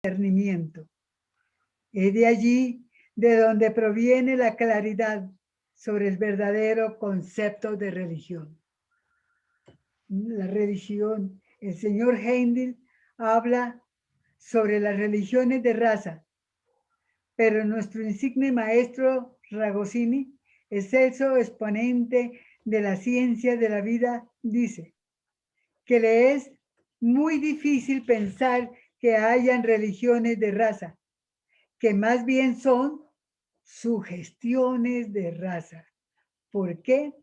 discernimiento. Es de allí de donde proviene la claridad sobre el verdadero concepto de religión. La religión, el señor Heindel habla sobre las religiones de raza, pero nuestro insigne maestro Ragosini, excelso exponente de la ciencia de la vida, dice que le es muy difícil pensar que hayan religiones de raza, que más bien son sugestiones de raza. ¿Por qué?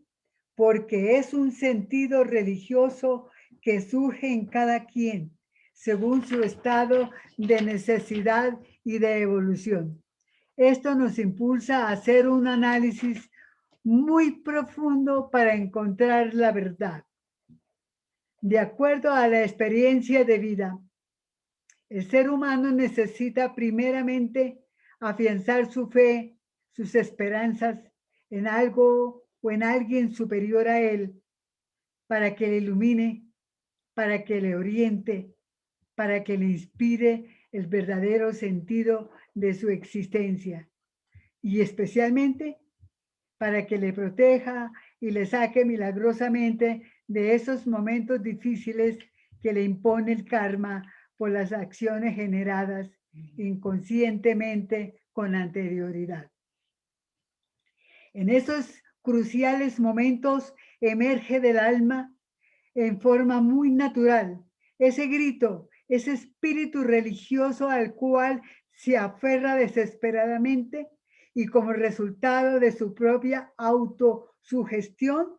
Porque es un sentido religioso que surge en cada quien, según su estado de necesidad y de evolución. Esto nos impulsa a hacer un análisis muy profundo para encontrar la verdad. De acuerdo a la experiencia de vida, el ser humano necesita primeramente afianzar su fe, sus esperanzas en algo o en alguien superior a él, para que le ilumine, para que le oriente, para que le inspire el verdadero sentido de su existencia y especialmente para que le proteja y le saque milagrosamente de esos momentos difíciles que le impone el karma por las acciones generadas inconscientemente con anterioridad. En esos cruciales momentos emerge del alma en forma muy natural ese grito, ese espíritu religioso al cual se aferra desesperadamente y como resultado de su propia autosugestión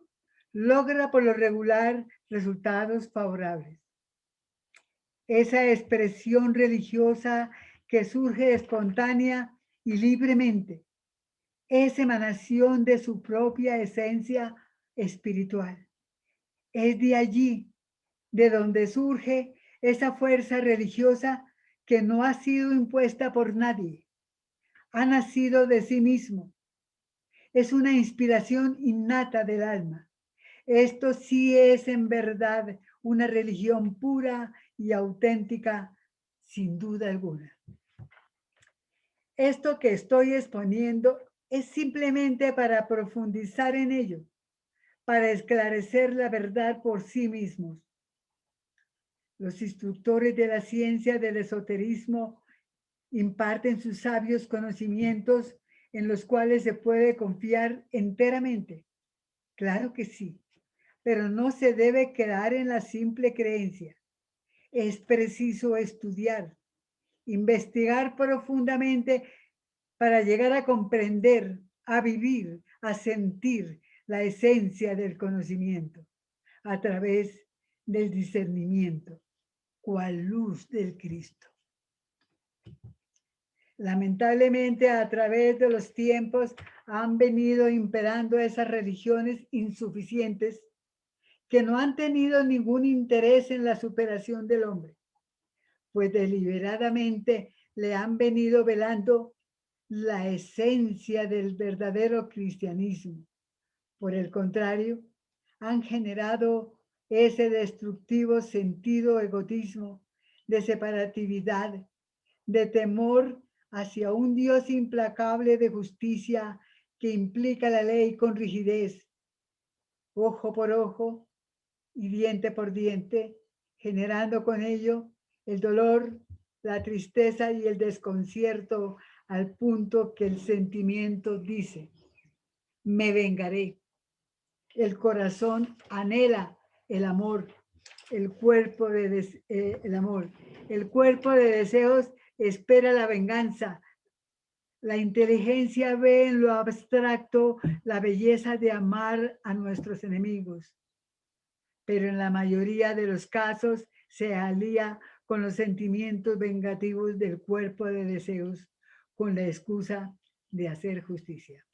logra por lo regular resultados favorables. Esa expresión religiosa que surge espontánea y libremente es emanación de su propia esencia espiritual. Es de allí de donde surge esa fuerza religiosa que no ha sido impuesta por nadie, ha nacido de sí mismo. Es una inspiración innata del alma. Esto sí es en verdad una religión pura y auténtica, sin duda alguna. Esto que estoy exponiendo es simplemente para profundizar en ello, para esclarecer la verdad por sí mismos. Los instructores de la ciencia del esoterismo imparten sus sabios conocimientos en los cuales se puede confiar enteramente. Claro que sí, pero no se debe quedar en la simple creencia. Es preciso estudiar, investigar profundamente para llegar a comprender, a vivir, a sentir la esencia del conocimiento a través del discernimiento, cual luz del Cristo. Lamentablemente, a través de los tiempos han venido imperando esas religiones insuficientes que no han tenido ningún interés en la superación del hombre, pues deliberadamente le han venido velando la esencia del verdadero cristianismo. Por el contrario, han generado ese destructivo sentido egoísmo, de separatividad, de temor hacia un Dios implacable de justicia que implica la ley con rigidez, ojo por ojo y diente por diente, generando con ello el dolor, la tristeza y el desconcierto al punto que el sentimiento dice, me vengaré. El corazón anhela el amor, el cuerpo de el amor. El cuerpo de deseos espera la venganza. La inteligencia ve en lo abstracto la belleza de amar a nuestros enemigos, pero en la mayoría de los casos se alía con los sentimientos vengativos del cuerpo de deseos con la excusa de hacer justicia.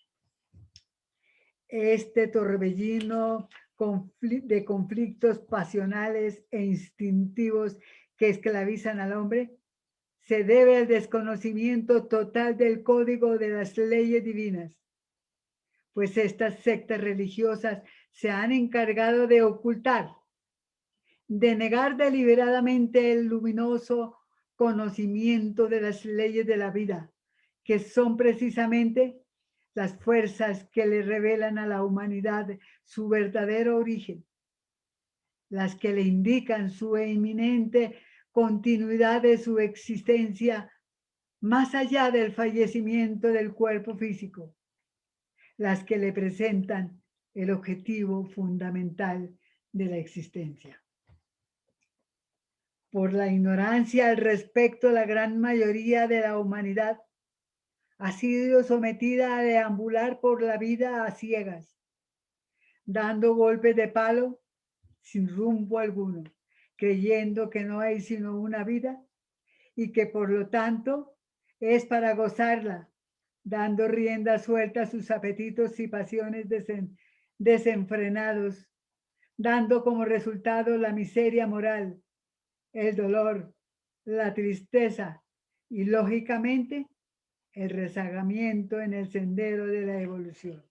Este torbellino de conflictos pasionales e instintivos que esclavizan al hombre se debe al desconocimiento total del código de las leyes divinas, pues estas sectas religiosas se han encargado de ocultar, de negar deliberadamente el luminoso conocimiento de las leyes de la vida, que son precisamente las fuerzas que le revelan a la humanidad su verdadero origen, las que le indican su eminente continuidad de su existencia más allá del fallecimiento del cuerpo físico, las que le presentan el objetivo fundamental de la existencia. Por la ignorancia al respecto, la gran mayoría de la humanidad ha sido sometida a deambular por la vida a ciegas, dando golpes de palo sin rumbo alguno, creyendo que no hay sino una vida y que por lo tanto es para gozarla, dando rienda suelta a sus apetitos y pasiones desenfrenados, dando como resultado la miseria moral, el dolor, la tristeza y, lógicamente, el rezagamiento en el sendero de la evolución.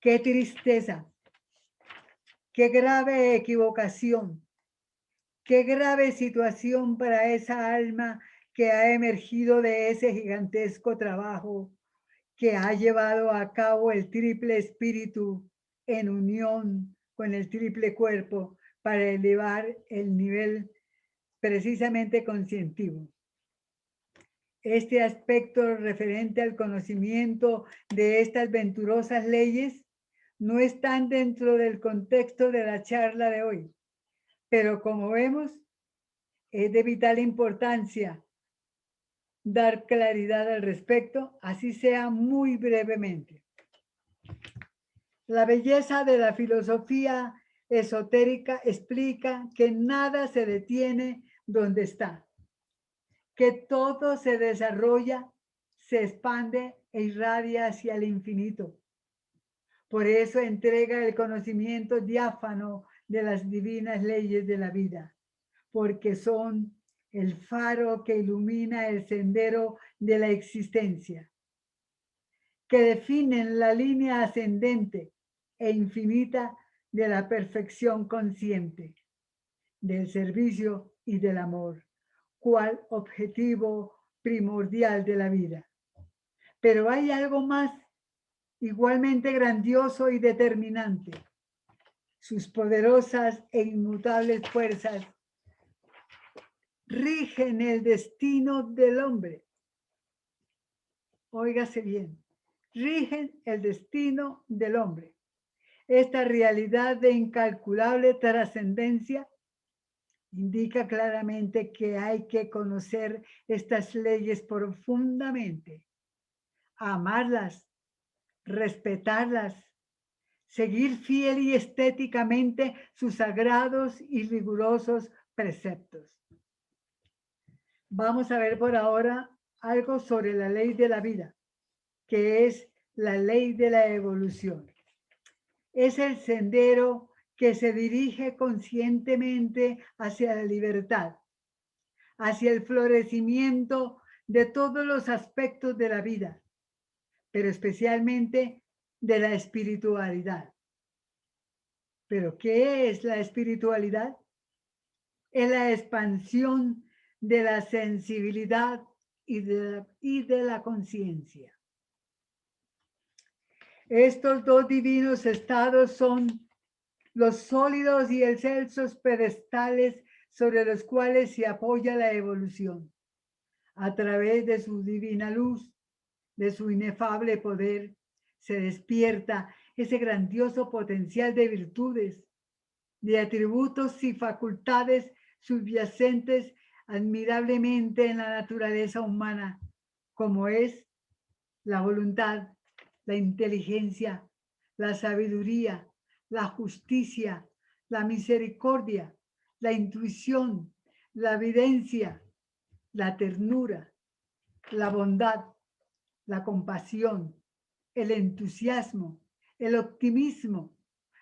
¡Qué tristeza! ¡Qué grave equivocación! ¡Qué grave situación para esa alma que ha emergido de ese gigantesco trabajo que ha llevado a cabo el triple espíritu en unión con el triple cuerpo para elevar el nivel precisamente conscientivo! Este aspecto referente al conocimiento de estas venturosas leyes no están dentro del contexto de la charla de hoy, pero como vemos, es de vital importancia dar claridad al respecto, así sea muy brevemente. La belleza de la filosofía esotérica explica que nada se detiene donde está, que todo se desarrolla, se expande e irradia hacia el infinito. Por eso entrega el conocimiento diáfano de las divinas leyes de la vida, porque son el faro que ilumina el sendero de la existencia, que definen la línea ascendente e infinita de la perfección consciente, del servicio y del amor, cual objetivo primordial de la vida. Pero hay algo más igualmente grandioso y determinante. Sus poderosas e inmutables fuerzas rigen el destino del hombre. Óigase bien, rigen el destino del hombre. Esta realidad de incalculable trascendencia indica claramente que hay que conocer estas leyes profundamente, amarlas, respetarlas, seguir fiel y estéticamente sus sagrados y rigurosos preceptos. Vamos a ver por ahora algo sobre la ley de la vida, que es la ley de la evolución. Es el sendero que se dirige conscientemente hacia la libertad, hacia el florecimiento de todos los aspectos de la vida, pero especialmente de la espiritualidad. ¿Pero qué es la espiritualidad? Es la expansión de la sensibilidad y de la conciencia. Estos dos divinos estados son los sólidos y excelsos pedestales sobre los cuales se apoya la evolución. A través de su divina luz, de su inefable poder, se despierta ese grandioso potencial de virtudes, de atributos y facultades subyacentes admirablemente en la naturaleza humana, como es la voluntad, la inteligencia, la sabiduría, la justicia, la misericordia, la intuición, la evidencia, la ternura, la bondad, la compasión, el entusiasmo, el optimismo,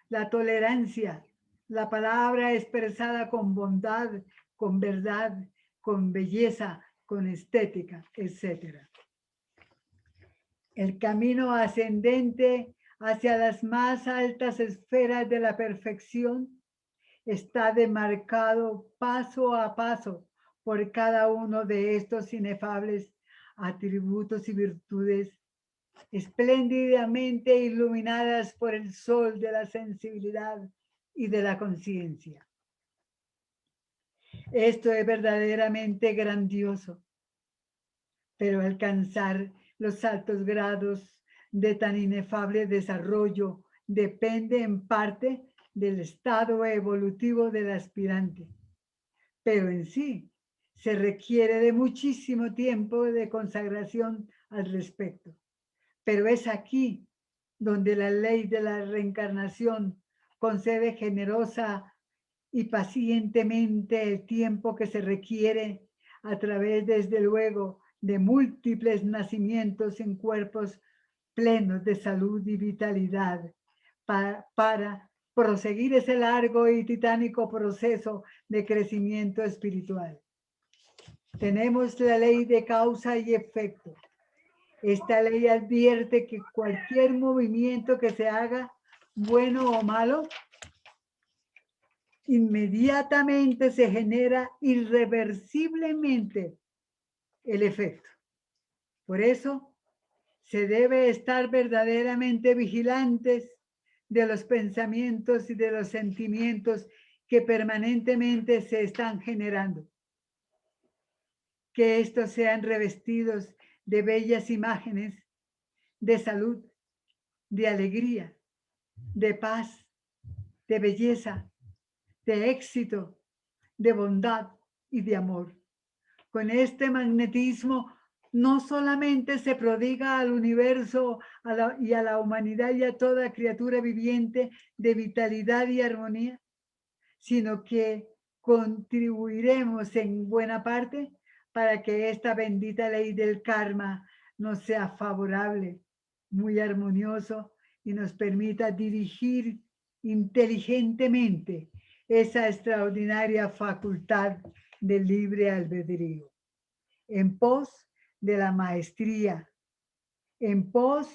la tolerancia, la palabra expresada con bondad, con verdad, con belleza, con estética, etc. El camino ascendente hacia las más altas esferas de la perfección está demarcado paso a paso por cada uno de estos inefables atributos y virtudes, espléndidamente iluminadas por el sol de la sensibilidad y de la conciencia. Esto es verdaderamente grandioso, pero alcanzar los altos grados de tan inefable desarrollo depende en parte del estado evolutivo del aspirante, pero en sí se requiere de muchísimo tiempo de consagración al respecto. Pero es aquí donde la ley de la reencarnación concede generosa y pacientemente el tiempo que se requiere a través, desde luego, de múltiples nacimientos en cuerpos plenos de salud y vitalidad para proseguir ese largo y titánico proceso de crecimiento espiritual. Tenemos la ley de causa y efecto. Esta ley advierte que cualquier movimiento que se haga, bueno o malo, inmediatamente se genera irreversiblemente el efecto. Por eso se debe estar verdaderamente vigilantes de los pensamientos y de los sentimientos que permanentemente se están generando. Que estos sean revestidos de bellas imágenes, de salud, de alegría, de paz, de belleza, de éxito, de bondad y de amor. Con este magnetismo no solamente se prodiga al universo y a la humanidad y a toda criatura viviente de vitalidad y armonía, sino que contribuiremos en buena parte para que esta bendita ley del karma nos sea favorable, muy armonioso y nos permita dirigir inteligentemente esa extraordinaria facultad del libre albedrío, en pos de la maestría, en pos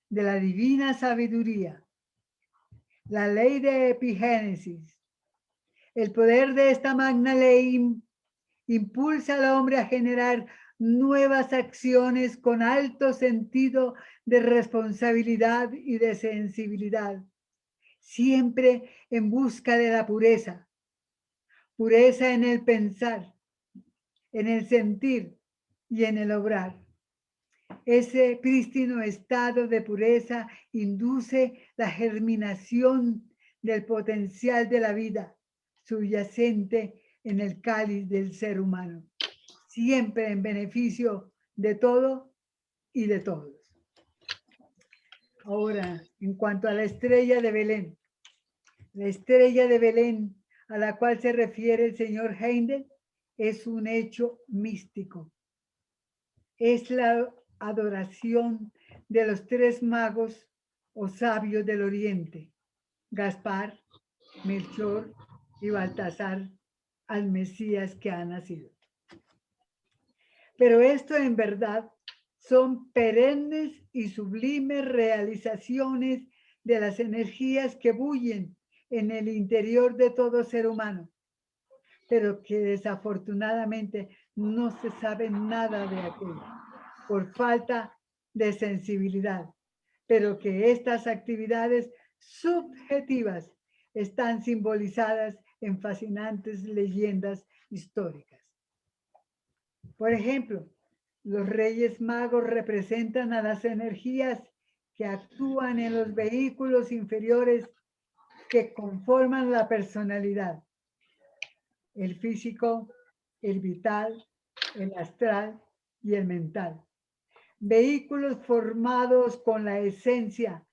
de la divina sabiduría. La ley de epigénesis, el poder de esta magna ley impulsa al hombre a generar nuevas acciones con alto sentido de responsabilidad y de sensibilidad, siempre en busca de la pureza. Pureza en el pensar, en el sentir y en el obrar. Ese prístino estado de pureza induce la germinación del potencial de la vida subyacente en el cáliz del ser humano, siempre en beneficio de todo y de todos. Ahora, en cuanto a la estrella de Belén, la estrella de Belén a la cual se refiere el señor Heindel es un hecho místico. Es la adoración de los tres magos o sabios del oriente, Gaspar, Melchor y Baltasar, al Mesías que ha nacido. Pero esto en verdad son perennes y sublimes realizaciones de las energías que bullen en el interior de todo ser humano, pero que desafortunadamente no se sabe nada de aquello por falta de sensibilidad, pero que estas actividades subjetivas están simbolizadas en fascinantes leyendas históricas. Por ejemplo, los Reyes Magos representan a las energías que actúan en los vehículos inferiores que conforman la personalidad: el físico, el vital, el astral y el mental. Vehículos formados con la esencia,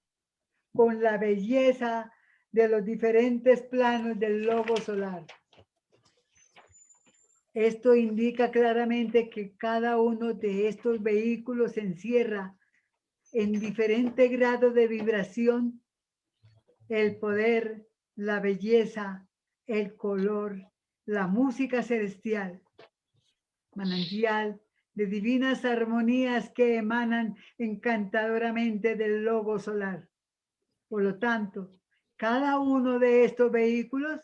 con la belleza de los diferentes planos del logo solar. Esto indica claramente que cada uno de estos vehículos encierra en diferente grado de vibración el poder, la belleza, el color, la música celestial, manantial de divinas armonías que emanan encantadoramente del logo solar. Por lo tanto, cada uno de estos vehículos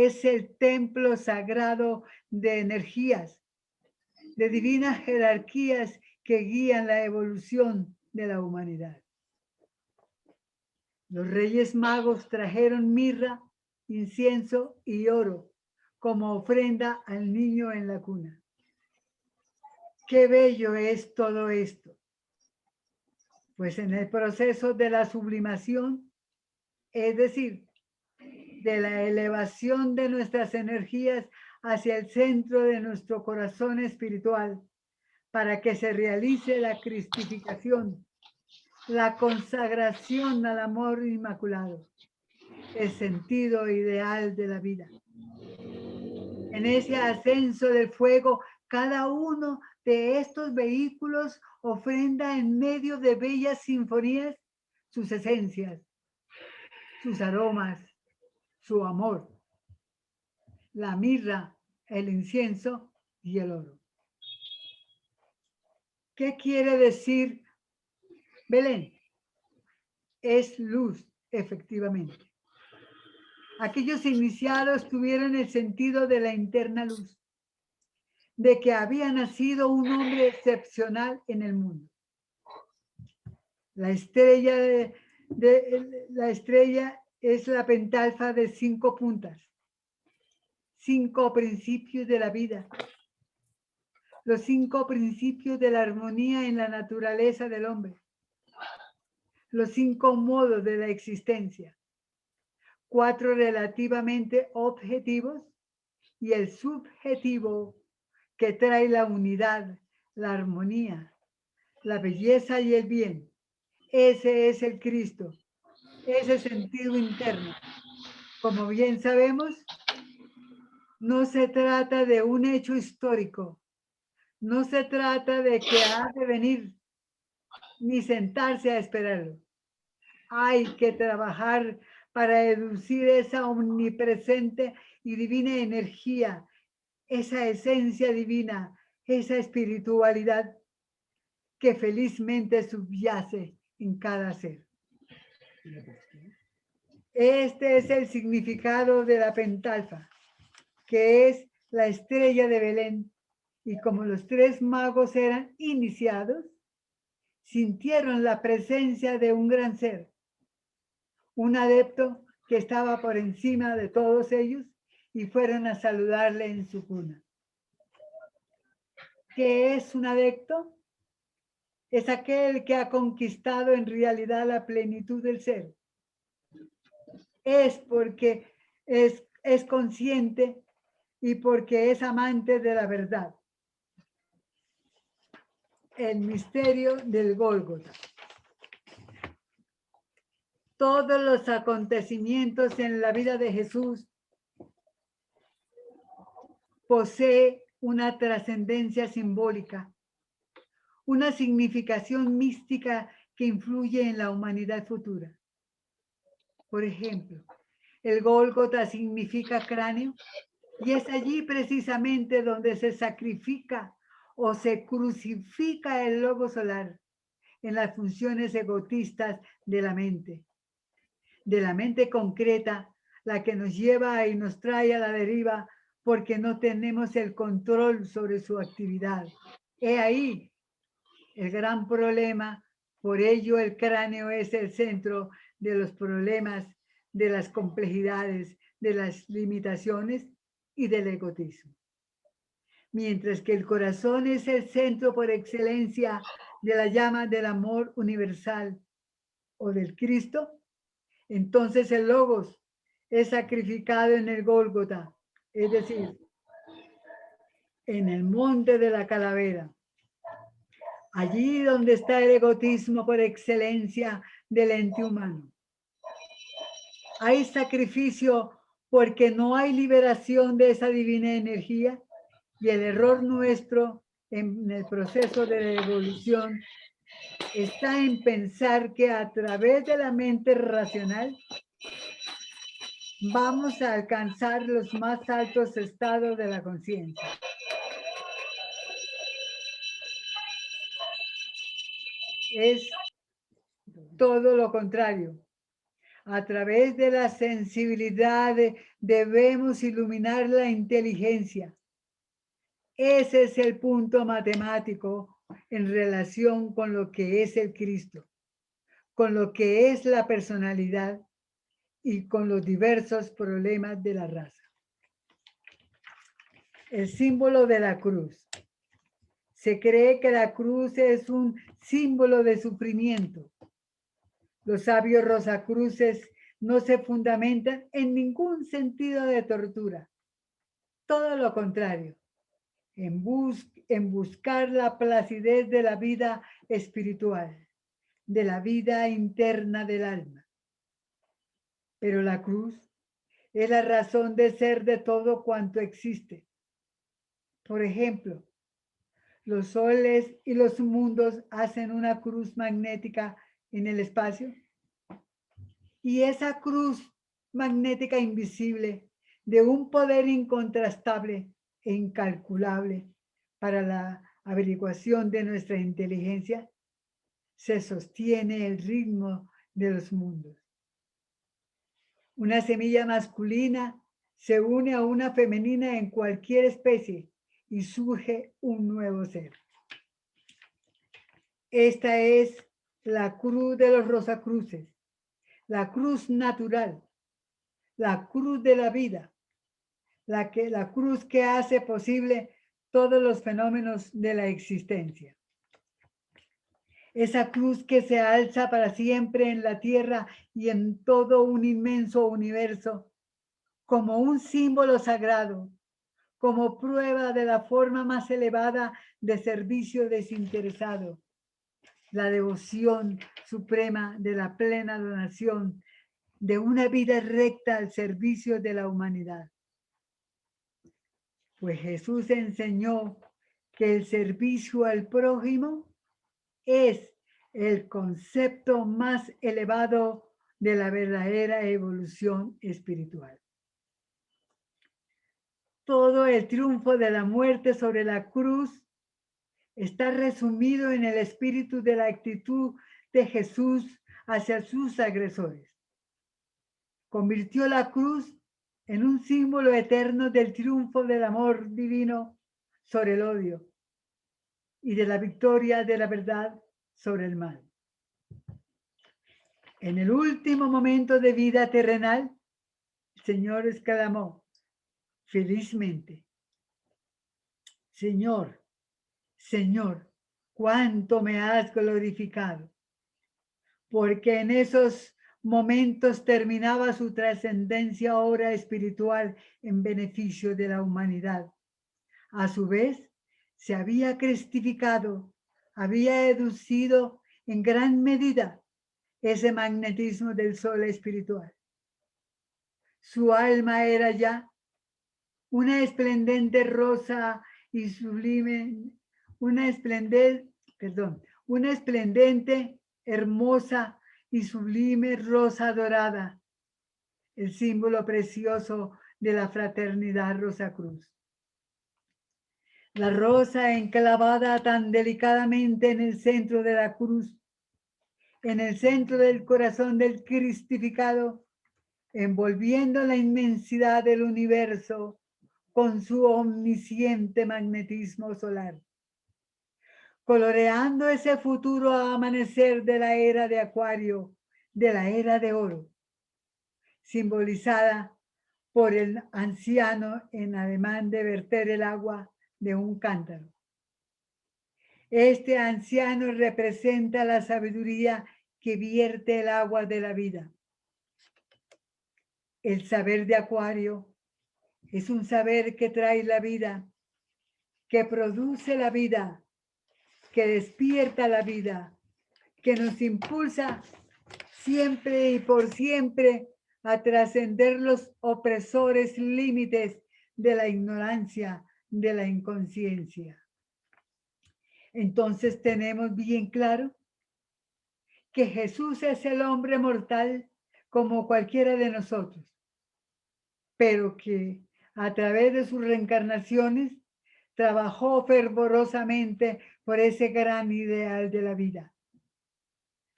es el templo sagrado de energías, de divinas jerarquías que guían la evolución de la humanidad. Los Reyes Magos trajeron mirra, incienso y oro como ofrenda al niño en la cuna. Qué bello es todo esto. Pues en el proceso de la sublimación, es decir, de la elevación de nuestras energías hacia el centro de nuestro corazón espiritual, para que se realice la cristificación, la consagración al amor inmaculado, el sentido ideal de la vida. En ese ascenso del fuego, cada uno de estos vehículos ofrenda en medio de bellas sinfonías sus esencias, sus aromas, su amor, la mirra, el incienso y el oro. ¿Qué quiere decir Belén? Es luz, efectivamente. Aquellos iniciados tuvieron el sentido de la interna luz, de que había nacido un hombre excepcional en el mundo. La estrella, la estrella es la pentalfa de 5 puntas, 5 principios de la vida, los 5 principios de la armonía en la naturaleza del hombre, los 5 modos de la existencia, 4 relativamente objetivos y el subjetivo que trae la unidad, la armonía, la belleza y el bien. Ese es el Cristo, ese sentido interno. Como bien sabemos, no se trata de un hecho histórico, no se trata de que ha de venir, ni sentarse a esperarlo. Hay que trabajar para educir esa omnipresente y divina energía, esa esencia divina, esa espiritualidad que felizmente subyace en cada ser. Este es el significado de la pentalfa, que es la estrella de Belén. Y como los 3 magos eran iniciados, sintieron la presencia de un gran ser, un adepto que estaba por encima de todos ellos, y fueron a saludarle en su cuna. ¿Qué es un adepto? Es aquel que ha conquistado en realidad la plenitud del ser. Es porque es consciente y porque es amante de la verdad. El misterio del Gólgota. Todos los acontecimientos en la vida de Jesús posee una trascendencia simbólica, una significación mística que influye en la humanidad futura. Por ejemplo, el Gólgota significa cráneo y es allí precisamente donde se sacrifica o se crucifica el lobo solar en las funciones egotistas de la mente concreta, la que nos lleva y nos trae a la deriva porque no tenemos el control sobre su actividad. He ahí el gran problema. Por ello el cráneo es el centro de los problemas, de las complejidades, de las limitaciones y del egoísmo. Mientras que el corazón es el centro por excelencia de la llama del amor universal o del Cristo, entonces el Logos es sacrificado en el Gólgota, es decir, en el monte de la calavera. Allí donde está el egoísmo por excelencia del ente humano. Hay sacrificio porque no hay liberación de esa divina energía, y el error nuestro en el proceso de la evolución está en pensar que a través de la mente racional vamos a alcanzar los más altos estados de la conciencia. Es todo lo contrario. A través de la sensibilidad debemos iluminar la inteligencia. Ese es el punto matemático en relación con lo que es el Cristo, con lo que es la personalidad y con los diversos problemas de la raza. El símbolo de la cruz. Se cree que la cruz es un símbolo de sufrimiento. Los sabios rosacruces no se fundamentan en ningún sentido de tortura. Todo lo contrario, en buscar la placidez de la vida espiritual, de la vida interna del alma. Pero la cruz es la razón de ser de todo cuanto existe. Por ejemplo, los soles y los mundos hacen una cruz magnética en el espacio. Y esa cruz magnética invisible de un poder incontrastable e incalculable para la averiguación de nuestra inteligencia, se sostiene el ritmo de los mundos. Una semilla masculina se une a una femenina en cualquier especie y surge un nuevo ser. Esta es la cruz de los rosacruces, la cruz natural, la cruz de la vida, la cruz que hace posible todos los fenómenos de la existencia. Esa cruz que se alza para siempre en la tierra y en todo un inmenso universo, como un símbolo sagrado, como prueba de la forma más elevada de servicio desinteresado, la devoción suprema de la plena donación de una vida recta al servicio de la humanidad. Pues Jesús enseñó que el servicio al prójimo es el concepto más elevado de la verdadera evolución espiritual. Todo el triunfo de la muerte sobre la cruz está resumido en el espíritu de la actitud de Jesús hacia sus agresores. Convirtió la cruz en un símbolo eterno del triunfo del amor divino sobre el odio y de la victoria de la verdad sobre el mal. En el último momento de vida terrenal, el Señor exclamó felizmente: Señor, Señor, cuánto me has glorificado, porque en esos momentos terminaba su trascendencia obra espiritual en beneficio de la humanidad. A su vez, se había cristificado, había educido en gran medida ese magnetismo del sol espiritual. Su alma era ya una esplendente rosa y sublime, una esplendente, hermosa y sublime rosa dorada, el símbolo precioso de la fraternidad Rosacruz. La rosa enclavada tan delicadamente en el centro de la cruz, en el centro del corazón del cristificado, envolviendo la inmensidad del universo con su omnisciente magnetismo solar, coloreando ese futuro amanecer de la era de Acuario, de la era de oro, simbolizada por el anciano en ademán de verter el agua de un cántaro. Este anciano representa la sabiduría que vierte el agua de la vida. El saber de Acuario es un saber que trae la vida, que produce la vida, que despierta la vida, que nos impulsa siempre y por siempre a trascender los opresores límites de la ignorancia, de la inconsciencia. Entonces tenemos bien claro que Jesús es el hombre mortal como cualquiera de nosotros, pero que a través de sus reencarnaciones trabajó fervorosamente por ese gran ideal de la vida.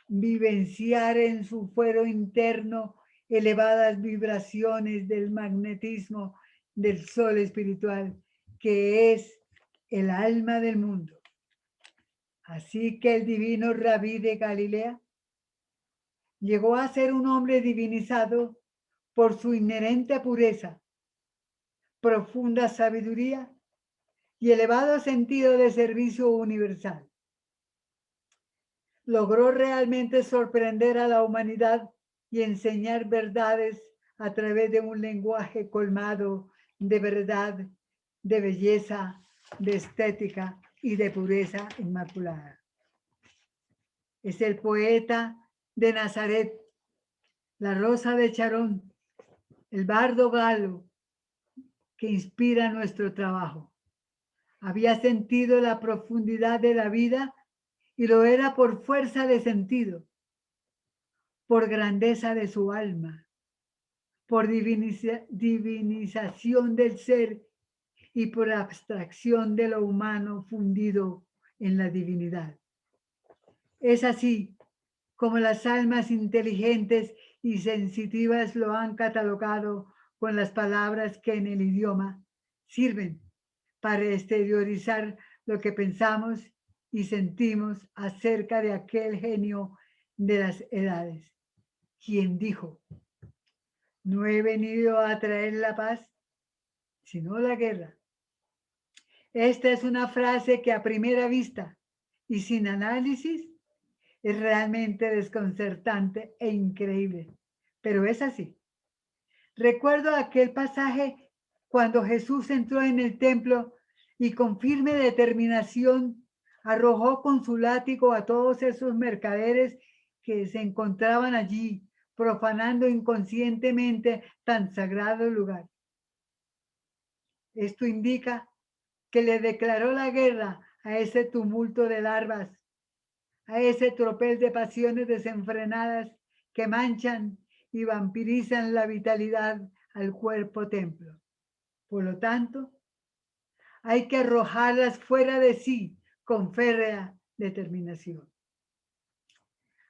Vivenciar en su fuero interno elevadas vibraciones del magnetismo del sol espiritual, que es el alma del mundo. Así que el divino Rabí de Galilea llegó a ser un hombre divinizado por su inherente pureza, profunda sabiduría y elevado sentido de servicio universal. Logró realmente sorprender a la humanidad y enseñar verdades a través de un lenguaje colmado de verdad, de belleza, de estética y de pureza inmaculada. Es el poeta de Nazaret, la rosa de Charón, el bardo galo que inspira nuestro trabajo. Había sentido la profundidad de la vida y lo era por fuerza de sentido, por grandeza de su alma, por divinización del ser y por abstracción de lo humano fundido en la divinidad. Es así como las almas inteligentes y sensitivas lo han catalogado con las palabras que en el idioma sirven para exteriorizar lo que pensamos y sentimos acerca de aquel genio de las edades, quien dijo: no he venido a traer la paz, sino la guerra. Esta es una frase que a primera vista y sin análisis es realmente desconcertante e increíble, pero es así. Recuerdo aquel pasaje cuando Jesús entró en el templo y con firme determinación arrojó con su látigo a todos esos mercaderes que se encontraban allí, profanando inconscientemente tan sagrado lugar. Esto indica que le declaró la guerra a ese tumulto de larvas, a ese tropel de pasiones desenfrenadas que manchan y vampirizan la vitalidad al cuerpo templo. Por lo tanto, hay que arrojarlas fuera de sí con férrea determinación.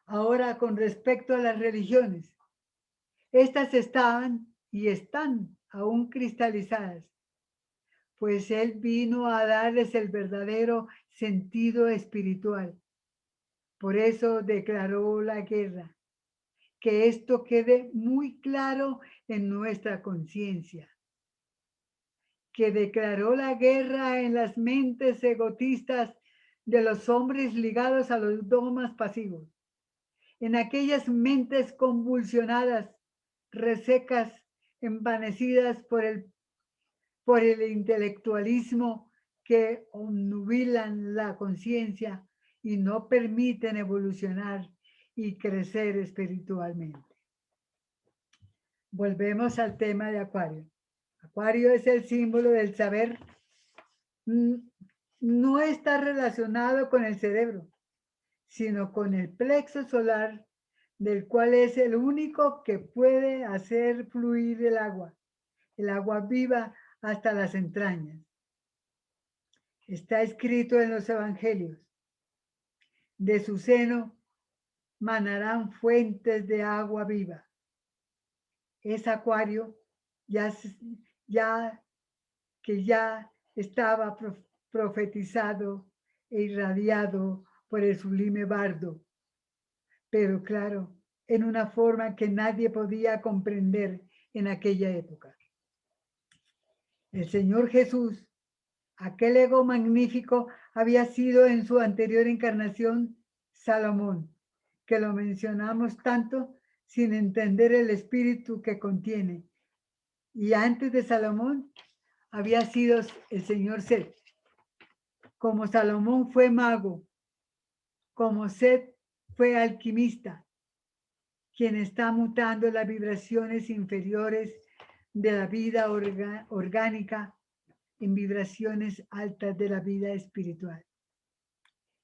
Ahora, con respecto a las religiones, estas estaban y están aún cristalizadas, pues Él vino a darles el verdadero sentido espiritual. Por eso declaró la guerra. Que esto quede muy claro en nuestra conciencia. Que declaró la guerra en las mentes egotistas de los hombres ligados a los dogmas pasivos, en aquellas mentes convulsionadas, resecas, envanecidas por el intelectualismo que obnubilan la conciencia y no permiten evolucionar y crecer espiritualmente. Volvemos al tema de Acuario. Acuario es el símbolo del saber. No está relacionado con el cerebro, sino con el plexo solar, del cual es el único que puede hacer fluir el agua viva hasta las entrañas. Está escrito en los evangelios: de su seno manarán fuentes de agua viva. Es Acuario ya estaba profetizado e irradiado por el sublime bardo, pero claro, en una forma que nadie podía comprender en aquella época. El Señor Jesús, aquel ego magnífico, había sido en su anterior encarnación Salomón, que lo mencionamos tanto sin entender el espíritu que contiene. Y antes de Salomón había sido el señor Set. Como Salomón fue mago, como Set fue alquimista, quien está mutando las vibraciones inferiores de la vida orgánica en vibraciones altas de la vida espiritual.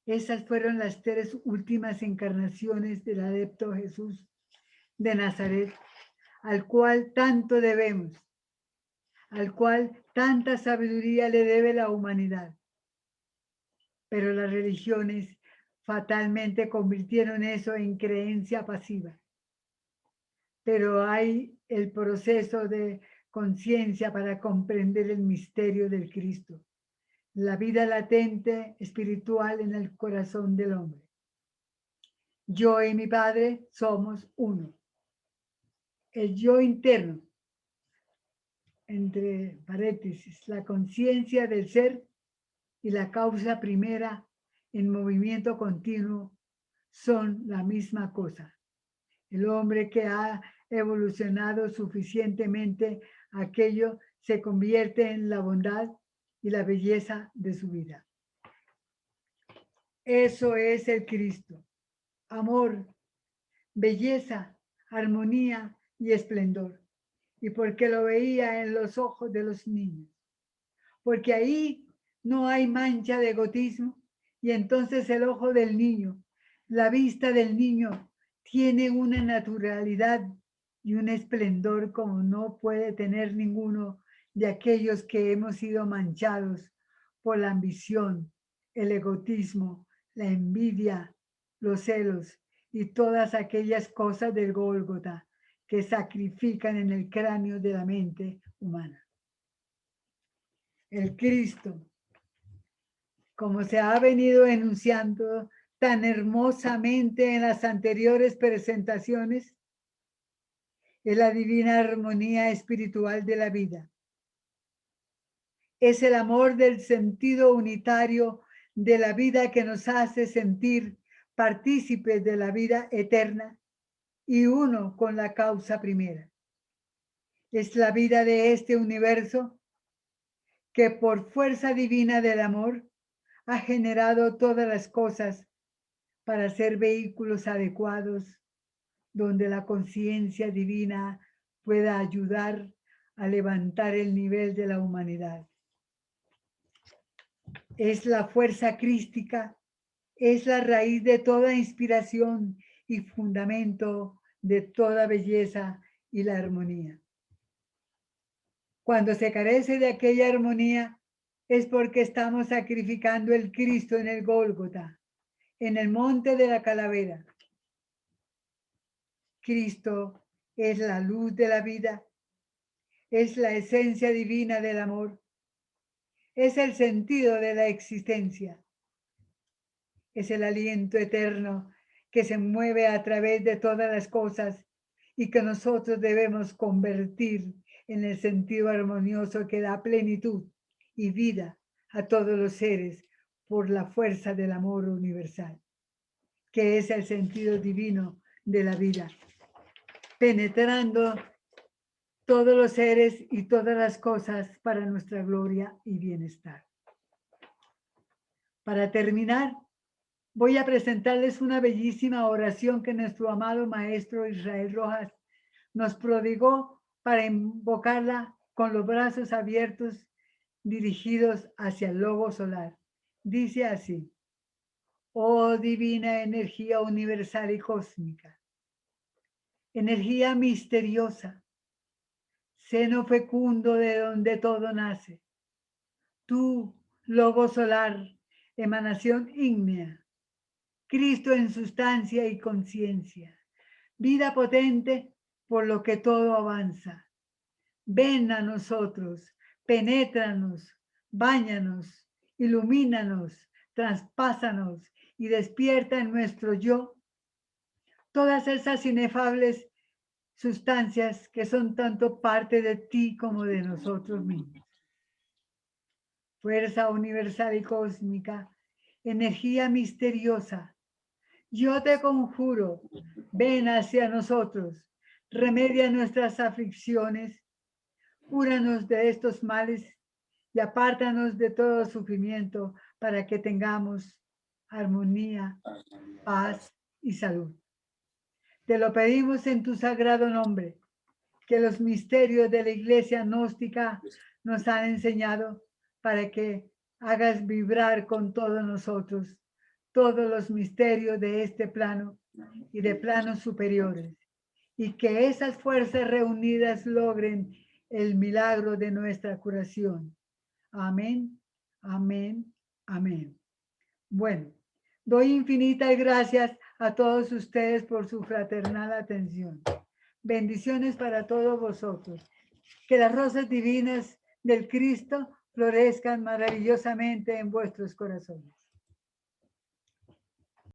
Esas fueron las 3 últimas encarnaciones del adepto Jesús de Nazaret, al cual tanto debemos, al cual tanta sabiduría le debe la humanidad. Pero las religiones fatalmente convirtieron eso en creencia pasiva. pero hay el proceso de conciencia para comprender el misterio del Cristo, la vida latente espiritual en el corazón del hombre. Yo y mi Padre somos uno. El yo interno, entre paréntesis, la conciencia del ser y la causa primera en movimiento continuo son la misma cosa. El hombre que ha evolucionado suficientemente, aquello se convierte en la bondad y la belleza de su vida. Eso es el Cristo. Amor, belleza, armonía y esplendor. Y porque lo veía en los ojos de los niños. Porque ahí no hay mancha de egoísmo y entonces el ojo del niño, la vista del niño tiene una naturalidad y un esplendor como no puede tener ninguno de aquellos que hemos sido manchados por la ambición, el egoísmo, la envidia, los celos y todas aquellas cosas del Gólgota que sacrifican en el cráneo de la mente humana. El Cristo, como se ha venido enunciando tan hermosamente en las anteriores presentaciones, es la divina armonía espiritual de la vida. Es el amor del sentido unitario de la vida que nos hace sentir partícipes de la vida eterna y uno con la causa primera. Es la vida de este universo que por fuerza divina del amor ha generado todas las cosas para ser vehículos adecuados donde la conciencia divina pueda ayudar a levantar el nivel de la humanidad. Es la fuerza crística, es la raíz de toda inspiración y fundamento de toda belleza y la armonía. Cuando se carece de aquella armonía es porque estamos sacrificando el Cristo en el Gólgota, en el monte de la calavera. Cristo es la luz de la vida, es la esencia divina del amor, es el sentido de la existencia, es el aliento eterno que se mueve a través de todas las cosas y que nosotros debemos convertir en el sentido armonioso que da plenitud y vida a todos los seres por la fuerza del amor universal, que es el sentido divino de la vida, penetrando todos los seres y todas las cosas para nuestra gloria y bienestar. Para terminar, voy a presentarles una bellísima oración que nuestro amado maestro Israel Rojas nos prodigó para invocarla con los brazos abiertos dirigidos hacia el lobo solar. Dice así: oh divina energía universal y cósmica, energía misteriosa, seno fecundo de donde todo nace, tú, lobo solar, emanación ígnea, Cristo en sustancia y conciencia, vida potente por lo que todo avanza. Ven a nosotros, penétranos, báñanos, ilumínanos, traspásanos y despierta en nuestro yo todas esas inefables sustancias que son tanto parte de ti como de nosotros mismos. Fuerza universal y cósmica, energía misteriosa, yo te conjuro, ven hacia nosotros, remedia nuestras aflicciones, cúranos de estos males y apártanos de todo sufrimiento para que tengamos armonía, paz y salud. Te lo pedimos en tu sagrado nombre, que los misterios de la iglesia gnóstica nos han enseñado para que hagas vibrar con todos nosotros todos los misterios de este plano y de planos superiores, y que esas fuerzas reunidas logren el milagro de nuestra curación. Amén, amén, amén. Bueno, doy infinitas gracias a todos ustedes por su fraternal atención. Bendiciones para todos vosotros. Que las rosas divinas del Cristo florezcan maravillosamente en vuestros corazones.